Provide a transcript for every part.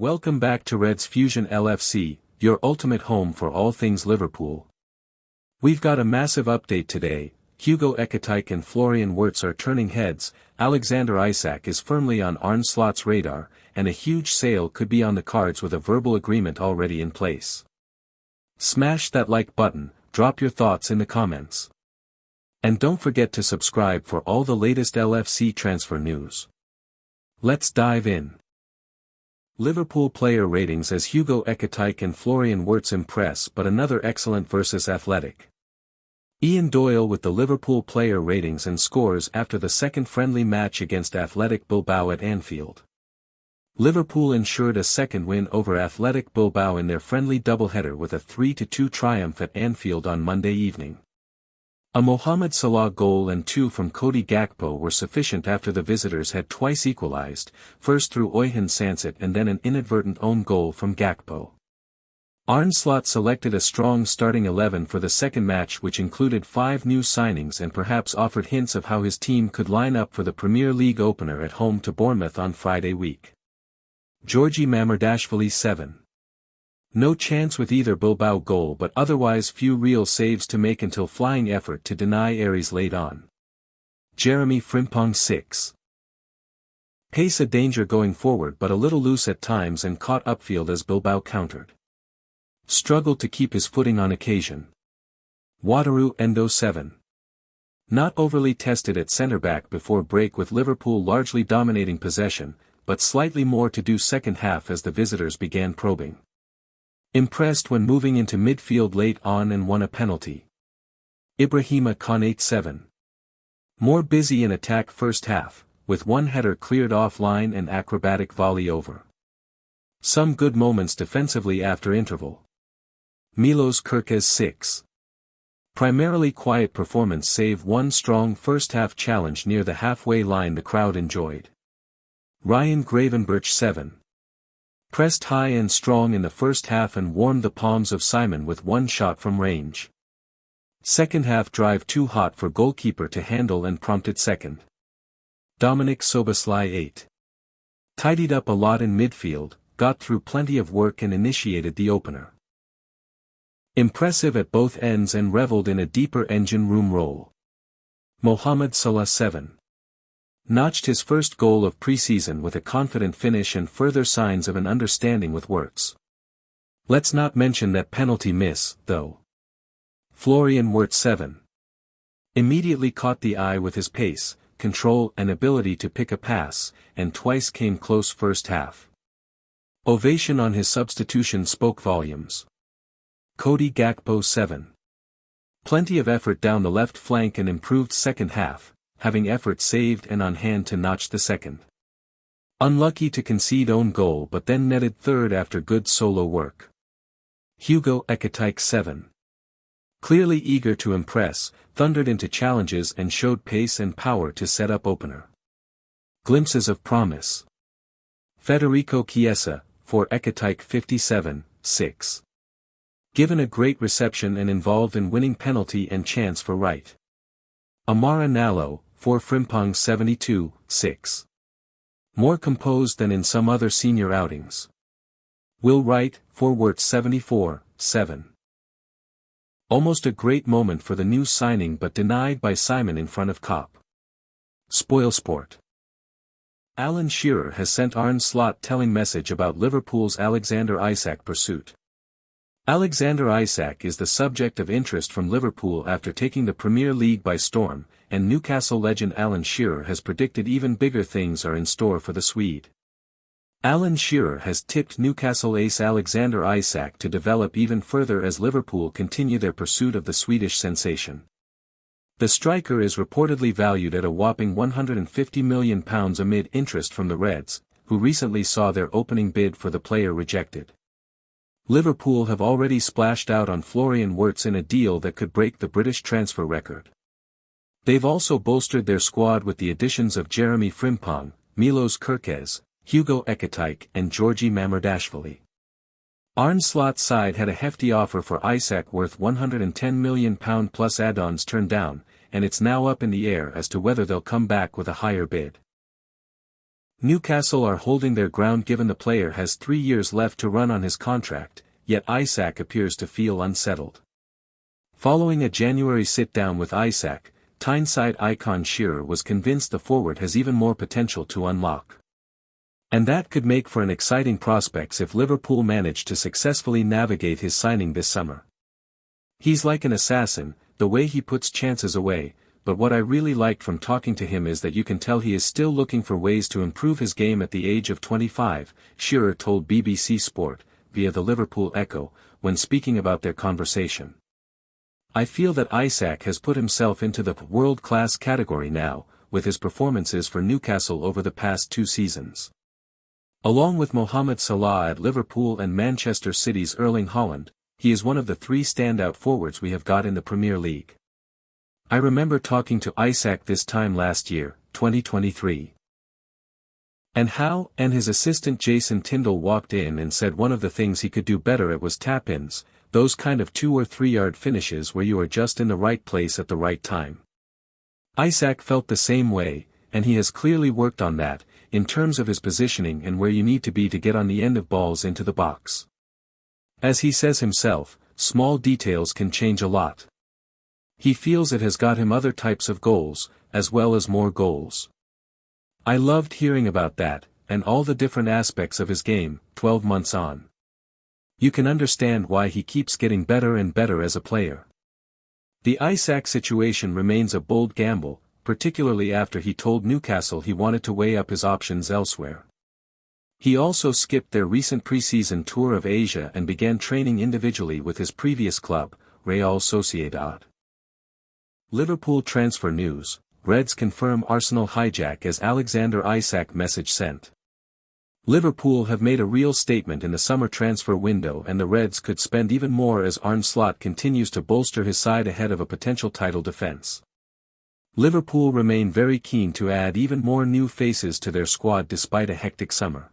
Welcome back to Reds Fusion LFC, your ultimate home for all things Liverpool. We've got a massive update today. Hugo Ekitike and Florian Wirtz are turning heads, Alexander Isak is firmly on Arne Slot's radar, and a huge sale could be on the cards with a verbal agreement already in place. Smash that like button, drop your thoughts in the comments. And don't forget to subscribe for all the latest LFC transfer news. Let's dive in. Liverpool player ratings as Hugo Ekitike and Florian Wirtz impress, but another excellent versus Athletic. Ian Doyle with the Liverpool player ratings and scores after the second friendly match against Athletic Bilbao at Anfield. Liverpool ensured a second win over Athletic Bilbao in their friendly doubleheader with a 3-2 triumph at Anfield on Monday evening. A Mohamed Salah goal and two from Cody Gakpo were sufficient after the visitors had twice equalized, first through Oyhan Sancet and then an inadvertent own goal from Gakpo. Arne Slot selected a strong starting 11 for the second match, which included 5 new signings and perhaps offered hints of how his team could line up for the Premier League opener at home to Bournemouth on Friday week. Georgi Mamardashvili 7. No chance with either Bilbao goal, but otherwise few real saves to make until flying effort to deny Aries late on. Jeremy Frimpong 6. Pace a danger going forward but a little loose at times and caught upfield as Bilbao countered. Struggled to keep his footing on occasion. Wataru Endo 7. Not overly tested at centre-back before break, with Liverpool largely dominating possession, but slightly more to do second half as the visitors began probing. Impressed when moving into midfield late on and won a penalty. Ibrahima Konate 7. More busy in attack first half, with one header cleared offline and acrobatic volley over. Some good moments defensively after interval. Milos Kerkez 6. Primarily quiet performance save one strong first half challenge near the halfway line the crowd enjoyed. Ryan Gravenberch 7. Pressed high and strong in the first half and warmed the palms of Simon with one shot from range. Second half drive too hot for goalkeeper to handle and prompted second. Dominic Soboslai 8. Tidied up a lot in midfield, got through plenty of work and initiated the opener. Impressive at both ends and revelled in a deeper engine room role. Mohamed Salah 7. Notched his first goal of pre-season with a confident finish and further signs of an understanding with Wirtz. Let's not mention that penalty miss, though. Florian Wirtz 7. Immediately caught the eye with his pace, control and ability to pick a pass, and twice came close first half. Ovation on his substitution spoke volumes. Cody Gakpo 7. Plenty of effort down the left flank and improved second half, having effort saved and on hand to notch the second. Unlucky to concede own goal but then netted third after good solo work. Hugo Ekitike 7. Clearly eager to impress, thundered into challenges and showed pace and power to set up opener. Glimpses of promise. Federico Chiesa, for Ekitike 57, 6. Given a great reception and involved in winning penalty and chance for Wright. Amara Nallo, for Frimpong 72, 6. More composed than in some other senior outings. Will Wright, for Wirtz 74, 7. Almost a great moment for the new signing but denied by Simon in front of Kopp. Spoilsport. Alan Shearer has sent Arne Slot telling message about Liverpool's Alexander Isak pursuit. Alexander Isak is the subject of interest from Liverpool after taking the Premier League by storm, and Newcastle legend Alan Shearer has predicted even bigger things are in store for the Swede. Alan Shearer has tipped Newcastle ace Alexander Isak to develop even further as Liverpool continue their pursuit of the Swedish sensation. The striker is reportedly valued at a whopping £150 million amid interest from the Reds, who recently saw their opening bid for the player rejected. Liverpool have already splashed out on Florian Wirtz in a deal that could break the British transfer record. They've also bolstered their squad with the additions of Jeremy Frimpong, Milos Kerkez, Hugo Ekitike and Georgi Mamardashvili. Arne Slot's side had a hefty offer for Isak worth £110 million plus add-ons turned down, and it's now up in the air as to whether they'll come back with a higher bid. Newcastle are holding their ground given the player has 3 years left to run on his contract, yet Isak appears to feel unsettled. Following a January sit-down with Isak, Tyneside icon Shearer was convinced the forward has even more potential to unlock. And that could make for an exciting prospects if Liverpool managed to successfully navigate his signing this summer. He's like an assassin, the way he puts chances away, but what I really liked from talking to him is that you can tell he is still looking for ways to improve his game at the age of 25, Shearer told BBC Sport, via the Liverpool Echo, when speaking about their conversation. I feel that Isak has put himself into the world-class category now, with his performances for Newcastle over the past 2 seasons. Along with Mohamed Salah at Liverpool and Manchester City's Erling Haaland, he is one of the 3 standout forwards we have got in the Premier League. I remember talking to Isak this time last year, 2023. And his assistant Jason Tindall walked in and said one of the things he could do better at was tap-ins, those kind of 2 or 3 yard finishes where you are just in the right place at the right time. Isak felt the same way, and he has clearly worked on that, in terms of his positioning and where you need to be to get on the end of balls into the box. As he says himself, small details can change a lot. He feels it has got him other types of goals, as well as more goals. I loved hearing about that, and all the different aspects of his game, 12 months on. You can understand why he keeps getting better and better as a player. The Isak situation remains a bold gamble, particularly after he told Newcastle he wanted to weigh up his options elsewhere. He also skipped their recent pre-season tour of Asia and began training individually with his previous club, Real Sociedad. Liverpool transfer news, Reds confirm Arsenal hijack as Alexander Isak message sent. Liverpool have made a real statement in the summer transfer window and the Reds could spend even more as Arne Slot continues to bolster his side ahead of a potential title defence. Liverpool remain very keen to add even more new faces to their squad despite a hectic summer.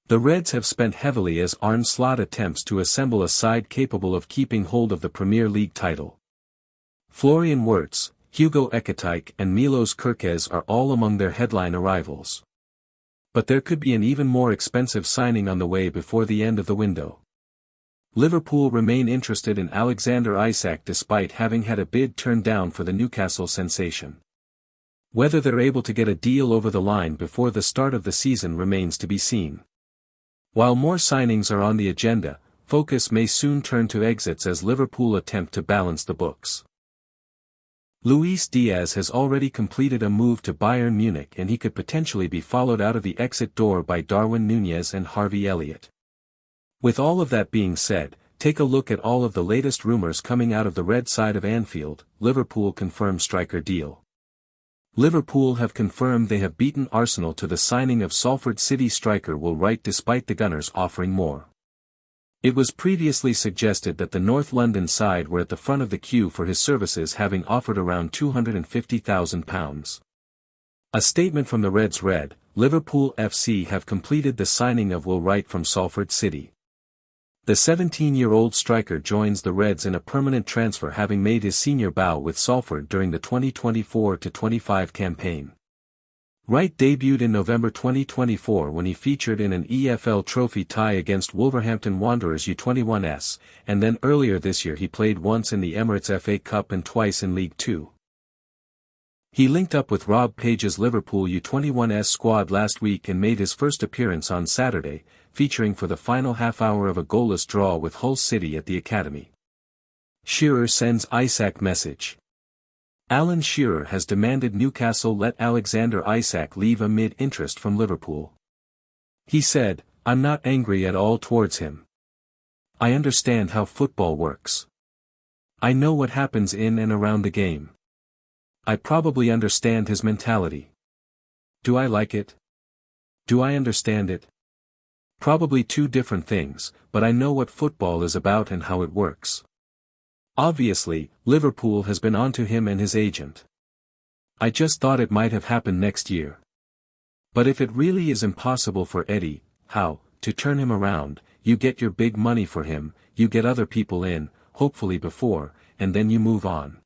The Reds have spent heavily as Arne Slot attempts to assemble a side capable of keeping hold of the Premier League title. Florian Wirtz, Hugo Ekitike and Milos Kerkez are all among their headline arrivals. But there could be an even more expensive signing on the way before the end of the window. Liverpool remain interested in Alexander Isak despite having had a bid turned down for the Newcastle sensation. Whether they're able to get a deal over the line before the start of the season remains to be seen. While more signings are on the agenda, focus may soon turn to exits as Liverpool attempt to balance the books. Luis Diaz has already completed a move to Bayern Munich and he could potentially be followed out of the exit door by Darwin Nunez and Harvey Elliott. With all of that being said, take a look at all of the latest rumours coming out of the red side of Anfield. Liverpool confirmed striker deal. Liverpool have confirmed they have beaten Arsenal to the signing of Salford City striker Wright despite the Gunners offering more. It was previously suggested that the North London side were at the front of the queue for his services having offered around £250,000. A statement from the Reds read, Liverpool FC have completed the signing of Wright from Salford City. The 17-year-old striker joins the Reds in a permanent transfer having made his senior bow with Salford during the 2024-25 campaign. Wright debuted in November 2024 when he featured in an EFL Trophy tie against Wolverhampton Wanderers U21s, and then earlier this year he played once in the Emirates FA Cup and twice in League Two. He linked up with Rob Page's Liverpool U21s squad last week and made his first appearance on Saturday, featuring for the final half-hour of a goalless draw with Hull City at the Academy. Shearer sends Isak message. Alan Shearer has demanded Newcastle let Alexander Isak leave amid interest from Liverpool. He said, I'm not angry at all towards him. I understand how football works. I know what happens in and around the game. I probably understand his mentality. Do I like it? Do I understand it? Probably 2 different things, but I know what football is about and how it works. Obviously, Liverpool has been onto him and his agent. I just thought it might have happened next year. But if it really is impossible for Eddie Howe to turn him around, you get your big money for him, you get other people in, hopefully before, and then you move on.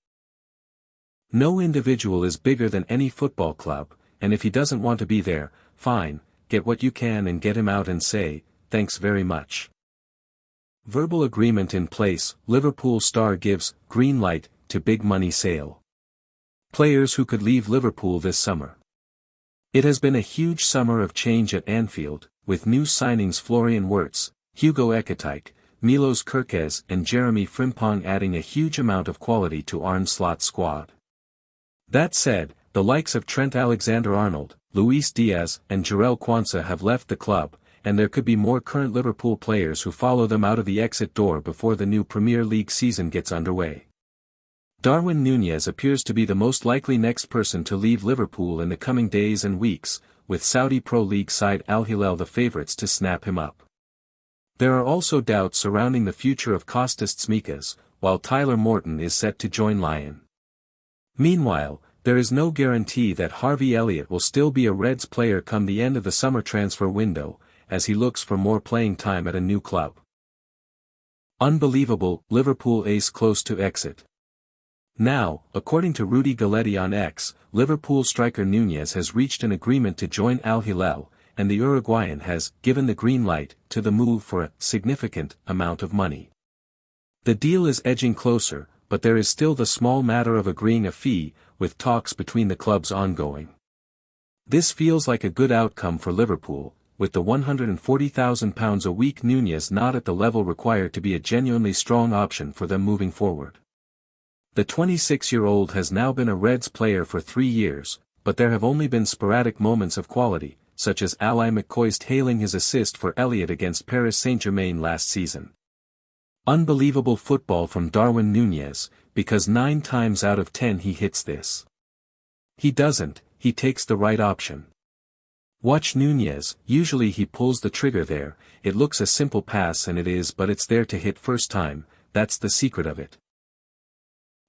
No individual is bigger than any football club, and if he doesn't want to be there, fine, get what you can and get him out and say, thanks very much. Verbal agreement in place, Liverpool star gives green light to big money sale. Players who could leave Liverpool this summer. It has been a huge summer of change at Anfield, with new signings Florian Wirtz, Hugo Ekitike, Milos Kerkez and Jeremy Frimpong adding a huge amount of quality to Arne Slot's squad. That said, the likes of Trent Alexander-Arnold, Luis Diaz and Jarell Quansah have left the club, and there could be more current Liverpool players who follow them out of the exit door before the new Premier League season gets underway. Darwin Nunez appears to be the most likely next person to leave Liverpool in the coming days and weeks, with Saudi Pro League side Al Hilal the favourites to snap him up. There are also doubts surrounding the future of Kostas Tsimikas, while Tyler Morton is set to join Lyon. Meanwhile, there is no guarantee that Harvey Elliott will still be a Reds player come the end of the summer transfer window, as he looks for more playing time at a new club. Unbelievable, Liverpool ace close to exit. Now, according to Rudy Galletti on X, Liverpool striker Nunez has reached an agreement to join Al Hilal, and the Uruguayan has given the green light to the move for a significant amount of money. The deal is edging closer, but there is still the small matter of agreeing a fee, with talks between the clubs ongoing. This feels like a good outcome for Liverpool, with the £140,000 a week Nunez not at the level required to be a genuinely strong option for them moving forward. The 26-year-old has now been a Reds player for 3 years, but there have only been sporadic moments of quality, such as Ally McCoist hailing his assist for Elliott against Paris Saint-Germain last season. Unbelievable football from Darwin Nunez, because 9 times out of 10 he hits this. He doesn't, he takes the right option. Watch Nunez, usually he pulls the trigger there, it looks a simple pass and it is, but it's there to hit first time, that's the secret of it.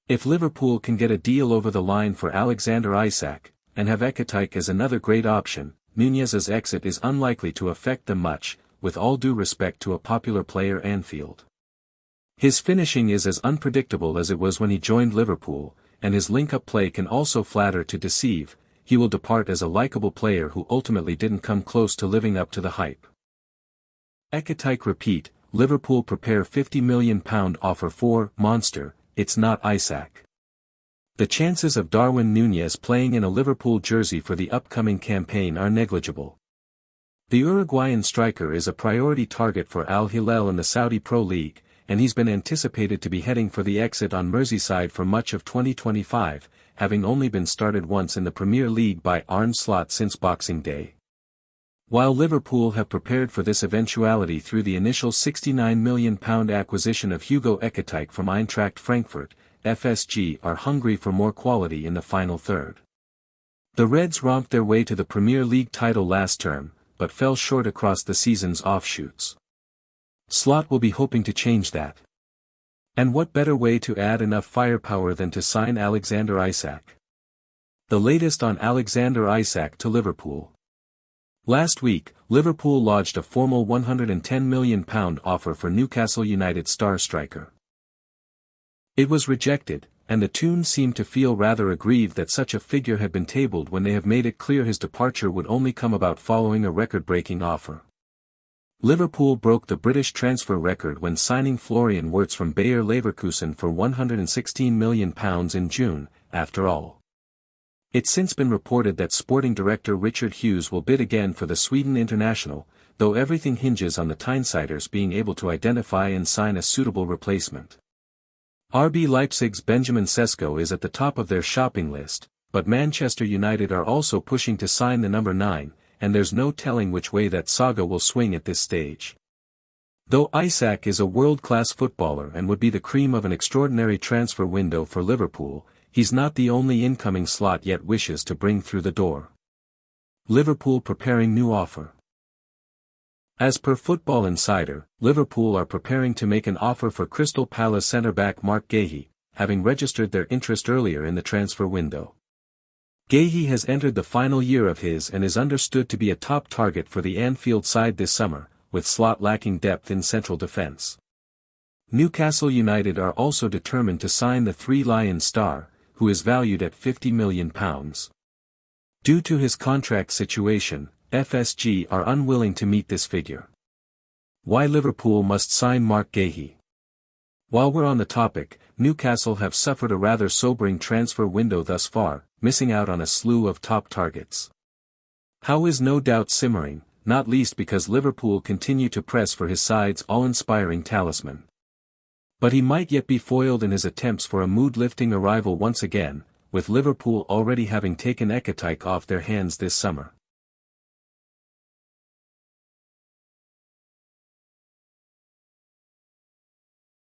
If Liverpool can get a deal over the line for Alexander Isak, and have Ekitike as another great option, Nunez's exit is unlikely to affect them much, with all due respect to a popular player Anfield. His finishing is as unpredictable as it was when he joined Liverpool, and his link-up play can also flatter to deceive. He will depart as a likable player who ultimately didn't come close to living up to the hype. Ekitike repeat, Liverpool prepare £50 million offer for monster, it's not Isak. The chances of Darwin Nunez playing in a Liverpool jersey for the upcoming campaign are negligible. The Uruguayan striker is a priority target for Al Hilal in the Saudi Pro League, and he's been anticipated to be heading for the exit on Merseyside for much of 2025, having only been started once in the Premier League by Arne Slot since Boxing Day. While Liverpool have prepared for this eventuality through the initial £69 million acquisition of Hugo Ekitike from Eintracht Frankfurt, FSG are hungry for more quality in the final third. The Reds romped their way to the Premier League title last term, but fell short across the season's offshoots. Slot will be hoping to change that. And what better way to add enough firepower than to sign Alexander Isak? The latest on Alexander Isak to Liverpool. Last week, Liverpool lodged a formal £110 million offer for Newcastle United star striker. It was rejected, and the Toons seemed to feel rather aggrieved that such a figure had been tabled when they have made it clear his departure would only come about following a record-breaking offer. Liverpool broke the British transfer record when signing Florian Wirtz from Bayer Leverkusen for £116 million in June, after all. It's since been reported that sporting director Richard Hughes will bid again for the Sweden international, though everything hinges on the Tynesiders being able to identify and sign a suitable replacement. RB Leipzig's Benjamin Sesko is at the top of their shopping list, but Manchester United are also pushing to sign the number 9, and there's no telling which way that saga will swing at this stage. Though Isak is a world-class footballer and would be the cream of an extraordinary transfer window for Liverpool, he's not the only incoming Slot yet wishes to bring through the door. Liverpool preparing new offer. As per Football Insider, Liverpool are preparing to make an offer for Crystal Palace centre-back Mark Guéhi, having registered their interest earlier in the transfer window. Guéhi has entered the final year of his and is understood to be a top target for the Anfield side this summer, with Slot lacking depth in central defence. Newcastle United are also determined to sign the Three Lions star, who is valued at £50 million. Due to his contract situation, FSG are unwilling to meet this figure. Why Liverpool must sign Mark Guéhi. While we're on the topic, Newcastle have suffered a rather sobering transfer window thus far, missing out on a slew of top targets. How is no doubt simmering, not least because Liverpool continue to press for his side's all-inspiring talisman. But he might yet be foiled in his attempts for a mood-lifting arrival once again, with Liverpool already having taken Ekitike off their hands this summer.